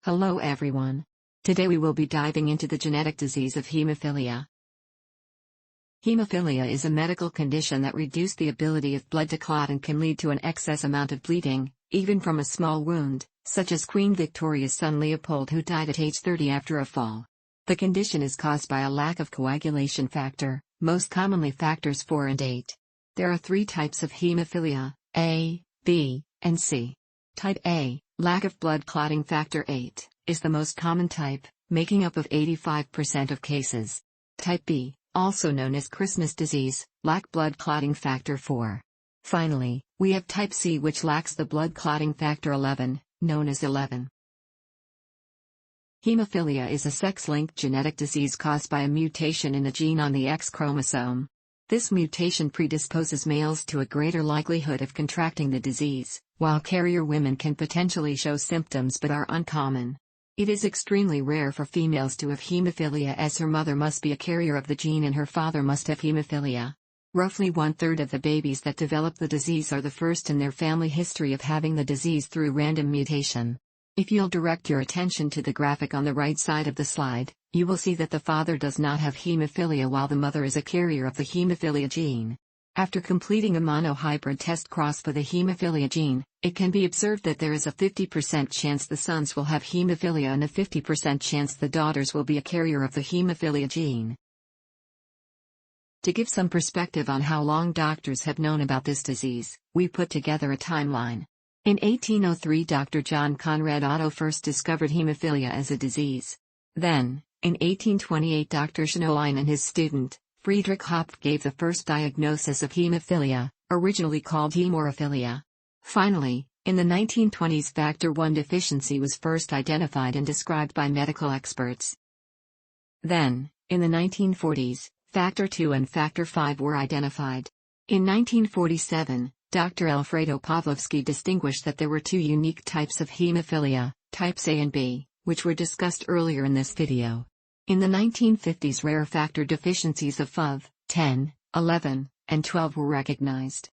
Hello everyone. Today we will be diving into the genetic disease of hemophilia. Hemophilia is a medical condition that reduces the ability of blood to clot and can lead to an excess amount of bleeding, even from a small wound, such as Queen Victoria's son Leopold, who died at age 30 after a fall. The condition is caused by a lack of coagulation factor, most commonly factors 4 and 8. There are 3 types of hemophilia: A, B, and C. Type A, lack of blood clotting factor 8, is the most common type, making up of 85% of cases. Type B, also known as Christmas disease, lack blood clotting factor 4. Finally, we have type C, which lacks the blood clotting factor 11, known as 11. Hemophilia is a sex-linked genetic disease caused by a mutation in a gene on the X chromosome. This mutation predisposes males to a greater likelihood of contracting the disease, while carrier women can potentially show symptoms but are uncommon. It is extremely rare for females to have hemophilia, as her mother must be a carrier of the gene and her father must have hemophilia. Roughly 1/3 of the babies that develop the disease are the first in their family history of having the disease through random mutation. If you'll direct your attention to the graphic on the right side of the slide, you will see that the father does not have hemophilia while the mother is a carrier of the hemophilia gene. After completing a monohybrid test cross for the hemophilia gene, it can be observed that there is a 50% chance the sons will have hemophilia and a 50% chance the daughters will be a carrier of the hemophilia gene. To give some perspective on how long doctors have known about this disease, we put together a timeline. In 1803, Dr. John Conrad Otto first discovered hemophilia as a disease. Then, in 1828, Dr. Schnollein and his student, Friedrich Hopf, gave the first diagnosis of hemophilia, originally called hemorophilia. Finally, in the 1920s, factor 1 deficiency was first identified and described by medical experts. Then, in the 1940s, factor 2 and factor 5 were identified. In 1947, Dr. Alfredo Pawlowski distinguished that there were 2 unique types of hemophilia, types A and B, which were discussed earlier in this video. In the 1950s, rare factor deficiencies of 5, 10, 11, and 12 were recognized.